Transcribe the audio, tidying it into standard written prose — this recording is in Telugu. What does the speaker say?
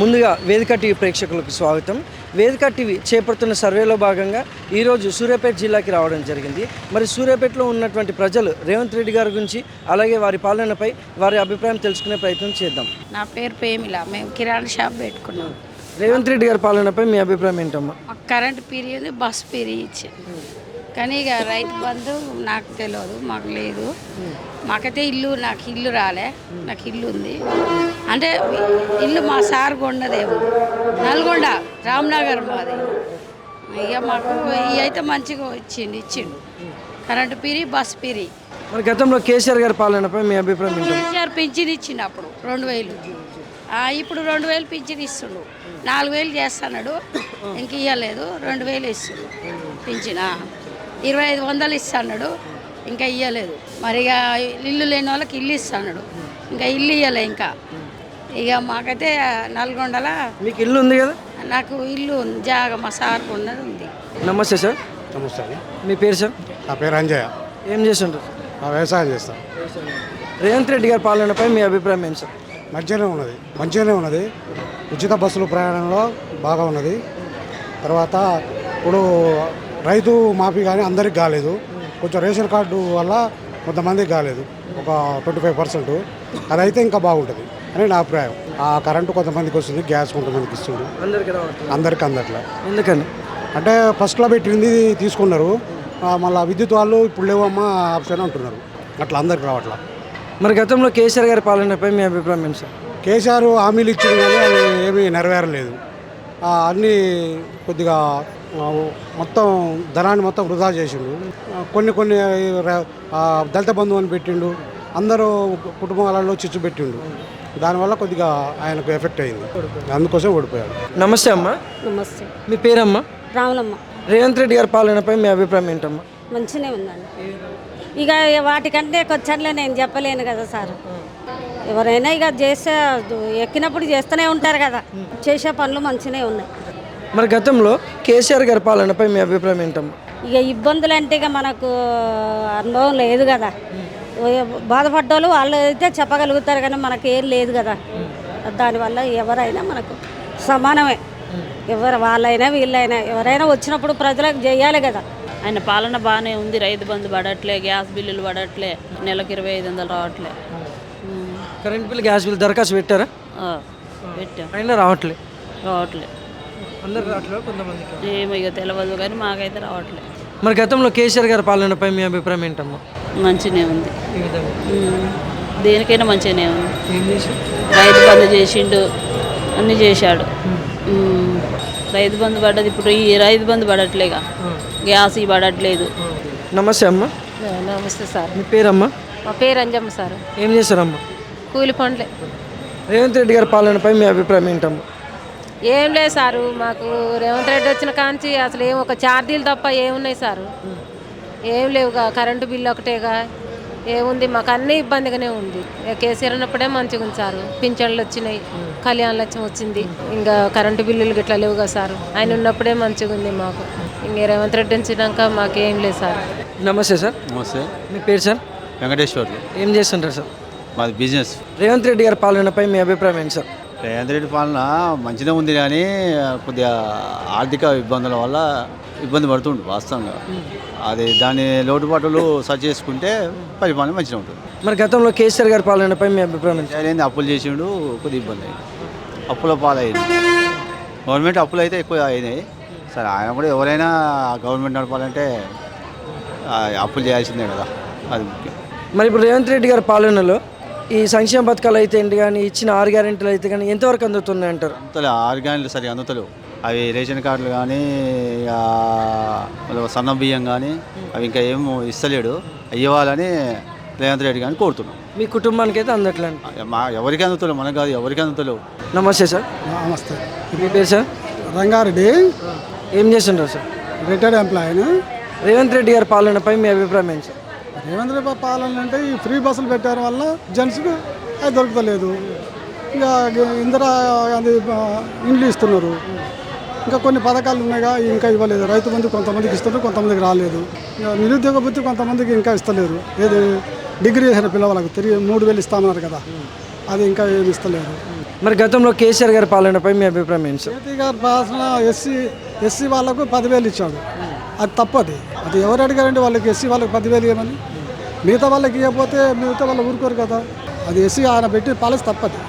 ముందుగా వేదిక టీవీ ప్రేక్షకులకు స్వాగతం. వేదిక టీవీ చేపడుతున్న సర్వేలో భాగంగా ఈరోజు సూర్యాపేట జిల్లాకి రావడం జరిగింది. మరి సూర్యాపేటలో ఉన్నటువంటి ప్రజలు రేవంత్ రెడ్డి గారి గురించి అలాగే వారి పాలనపై వారి అభిప్రాయం తెలుసుకునే ప్రయత్నం చేద్దాం. నా పేరు పేమిల. మేము కిరాణా షాప్ పెట్టుకున్నాం. రేవంత్ రెడ్డి గారి పాలనపై మీ అభిప్రాయం ఏంటమ్మా? మాకు కరెంట్ పీరియడ్ బస్ పీరియడ్ ఇచ్చారు, కానీ ఇక రైతు బంధు నాకు తెలియదు, మాకు లేదు. మాకైతే నాకు ఇల్లు రాలే, నాకు ఇల్లు ఉంది. అంటే ఇల్లు మా సార్ కొండదేమో నల్గొండ రామ్నగర్ మాది. ఇక మాకు ఇవి అయితే మంచిగా ఇచ్చిండు కరెంటు పీరి బస్ పీరి. మరి గతంలో కేసీఆర్ గారి పాలనపై మీ అభిప్రాయం ఏంటి? కేసీఆర్ పింఛన్ ఇచ్చిండు అప్పుడు 2000, ఇప్పుడు 2000 పింఛన్ ఇస్తుండు. 4000 చేస్తున్నాడు, ఇంక ఇవ్వలేదు. 2000 ఇస్తుండు పింఛన్. 2500 ఇస్తున్నాడు, ఇంకా ఇవ్వలేదు. మరి ఇక ఇల్లు లేని వాళ్ళకి ఇల్లు ఇస్తున్నాడు, ఇంకా ఇల్లు ఇవ్వలే. ఇంకా ఇక మాకైతే నల్గొండలో మీకు ఇల్లు ఉంది కదా? నాకు ఇల్లు జాగా మా సార్ ఉన్నది ఉంది. నమస్తే సార్. నమస్తే. మీ పేరు సార్? నా పేరు అంజయ్య. ఏం చేస్తుంటారు? వ్యవసాయం చేస్తాను. రేవంత్ రెడ్డి గారి పాలనపై మీ అభిప్రాయం ఏంటి సార్? మంచిగానే ఉన్నది. ఉచిత బస్సులు ప్రయాణంలో బాగా ఉన్నది. తర్వాత ఇప్పుడు రైతు మాఫీ కానీ అందరికి కాలేదు, కొంచెం రేషన్ కార్డు వల్ల కొంతమందికి కాలేదు, ఒక 25%. అదైతే ఇంకా బాగుంటుంది అని నా అభిప్రాయం. ఆ కరెంటు కొంతమందికి వస్తుంది, గ్యాస్ కొంతమందికి ఇస్తుంది, అందరికి అందట్లే. ఎందుకని అంటే ఫస్ట్లో పెట్టింది తీసుకున్నారు, మళ్ళీ విద్యుత్ వాళ్ళు ఇప్పుడు లేవమ్మా ఆప్షన్ అంటున్నారు, అట్లా అందరికి రావట్లా. మరి గతంలో కేసీఆర్ గారి పాలనపై మీ అభిప్రాయం ఏంటి సార్? కేసీఆర్ హామీలు ఇచ్చింది కానీ అవి ఏమీ నెరవేరలేదు. అన్నీ కొద్దిగా మొత్తం ధనాన్ని మొత్తం వృధా చేసిండు. కొన్ని దళిత బంధువు అని పెట్టిండు, అందరూ కుటుంబాలలో చిచ్చు పెట్టిండు. దానివల్ల కొద్దిగా ఆయనకు ఎఫెక్ట్ అయింది, అందుకోసం ఓడిపోయాడు. నమస్తే అమ్మా. నమస్తే. మీ పేరమ్మా? రాములమ్మ. రేవంత్ రెడ్డి గారి పాలనపై మీ అభిప్రాయం ఏంటమ్మా? మంచిగానే ఉందండి. ఇక వాటికంటే కొచ్చట్లే నేను చెప్పలేను కదా సార్. ఎవరైనా ఇక చేస్తే ఎక్కినప్పుడు చేస్తూనే ఉంటారు కదా, చేసే పనులు మంచిగానే ఉన్నాయి. మరి గతంలో కేసీఆర్ గారి పాలనపై మీ అభిప్రాయం ఏంటమ్మా? ఇక ఇబ్బందులు అంటే ఇక మనకు అనుభవం లేదు కదా, బాధపడ్డోళ్ళు వాళ్ళు అయితే చెప్పగలుగుతారు, కానీ మనకి ఏం లేదు కదా. దానివల్ల ఎవరైనా మనకు సమానమే, వాళ్ళైనా వీళ్ళైనా ఎవరైనా వచ్చినప్పుడు ప్రజలకు చేయాలి కదా. ఆయన పాలన బాగానే ఉంది. రైతు బంధు పడట్లే, గ్యాస్ బిల్లులు పడట్లే, నెలకు 2500 రావట్లే. కరెంట్ బిల్ గ్యాస్ బిల్ దరఖాస్తు పెట్టారా? పెట్టాం, అయినా రావట్లే. అందరు రావట్లేదు, కొంతమందికి ఏమో ఇక తెలియదు, కానీ మాకైతే రావట్లే. మరి గతంలో కేసీఆర్ గారి పాలనపై మీ అభిప్రాయం ఏంటమ్మా? మంచిగానే ఉంది, దేనికైనా మంచిగానే ఉంది. ఏం చేసి రైతు బంధు చేసిండు, అన్నీ చేశాడు. రైతు బంధు పడ్డది, ఇప్పుడు ఈ రైతు బంధు పడట్లేగా, గ్యాస్ పడట్లేదు. నమస్తే అమ్మా. నమస్తే సార్. మీ పేరమ్మా? మా పేరు అంజమ్మ సార్. ఏం చేస్తారమ్మా? కూలి పనులే. రేవంత్ రెడ్డి గారి పాలనపై మీ అభిప్రాయం ఏంటమ్మా? ఏం లేదు సారు, మాకు రేవంత్ రెడ్డి వచ్చిన కాంచి అసలు ఏం ఒక ఛార్జీలు తప్ప ఏమున్నాయి సారు, ఏం లేవుగా. కరెంటు బిల్లు ఒకటేగా ఏముంది, మాకు అన్నీ ఇబ్బందిగానే ఉంది. కేసీఆర్ ఉన్నప్పుడే మంచిగా ఉంది సారు, పింఛన్లు వచ్చినాయి, కళ్యాణ లక్ష్యం వచ్చింది, ఇంకా కరెంటు బిల్లులు గిట్లా లేవుగా సారు. ఆయన ఉన్నప్పుడే మంచిగా ఉంది మాకు. ఇంక రేవంత్ రెడ్డి వచ్చినాక మాకేం లేదు సార్. నమస్తే సార్. నమస్తే. మీ పేరు సార్? వెంకటేశ్వర్లు. ఏం చేస్తుంటారు సార్? మాది బిజినెస్. రేవంత్ రెడ్డి గారి పాలనపై మీ అభిప్రాయం ఏంటి సార్? రేవంత్ రెడ్డి పాలన మంచిగా ఉంది, కానీ కొద్దిగా ఆర్థిక ఇబ్బందుల వల్ల ఇబ్బంది పడుతుండు వాస్తవంగా. అది దాని లోటుపాట్లు సరి చేసుకుంటే పరిపాలన మంచిగా ఉంటుంది. మరి గతంలో కేసీఆర్ గారి పాలనపై మీ అభిప్రాయం ఏంటి? ఏంది అప్పులు చేసిండు, కొద్దిగా ఇబ్బంది అయింది, అప్పుల పాలైంది. గవర్నమెంట్ అప్పులు అయితే ఎక్కువ అయినాయి. సరే ఆయన కూడా ఎవరైనా గవర్నమెంట్ నడపాలంటే అప్పులు చేయాల్సిందే కదా, అది ముఖ్యం. మరి ఇప్పుడు రేవంత్ రెడ్డి గారి పాలనలో ఈ సంక్షేమ పథకాలు అయితే ఏంటి కానీ ఇచ్చిన 6 గ్యారెంటీలు అయితే కానీ ఎంతవరకు అందుతున్నాయి అంటారు? అందుతలే, ఆర్గానిక్లు సరిగా అందుతలేవు. అవి రేషన్ కార్డులు కానీ సన్న బియ్యం కానీ అవి ఇంకా ఏం ఇస్తలేడు, ఇవ్వాలని రేవంత్ రెడ్డి కానీ కోరుతున్నాం. మీ కుటుంబానికి అయితే అందట్లేదు? ఎవరికి అందుతలేవు, మనకు కాదు, ఎవరికి అందుతలేవు. నమస్తే సార్. నమస్తే. మీ పేరు సార్? రంగారెడ్డి. ఏం చేస్తుంటారు సార్? రిటైర్డ్ ఎంప్లాయీని. రేవంత్ రెడ్డి గారి పాలనపై మీ అభిప్రాయం ఏంటి సార్? రేవంత్ రెడ్డి పాలన అంటే ఈ ఫ్రీ బస్సులు పెట్టడం వల్ల జెంట్స్కి అది దొరకలేదు. ఇక ఇందిరా గాంధీ ఇండ్లు ఇస్తున్నారు, ఇంకా కొన్ని పథకాలు ఉన్నాయిగా ఇంకా ఇవ్వలేదు. రైతు బంధు కొంతమందికి ఇస్తున్నారు, కొంతమందికి రాలేదు. నిరుద్యోగ వృత్తి కొంతమందికి ఇంకా ఇస్తలేరు. ఏది డిగ్రీ చేసిన పిల్లలకు తిరిగి 3000 ఇస్తామన్నారు కదా, అది ఇంకా ఏమి ఇస్తలేదు. మరి గతంలో కేసీఆర్ గారి పాలనపై మీ అభిప్రాయం ఏంటి సార్? కేటీ గారు పాలన ఎస్సీ వాళ్ళకు 10,000 ఇచ్చాడు. అది తప్పది. అది ఎవరు అడిగారంటే వాళ్ళకి ఎస్సీ వాళ్ళకి 10,000 ఇవ్వమని. మిగతా వాళ్ళకి ఇవ్వకపోతే మిగతా వాళ్ళు ఊరుకోరు కదా. అది ఎస్సీ ఆయన పెట్టి పాలసీ తప్పది.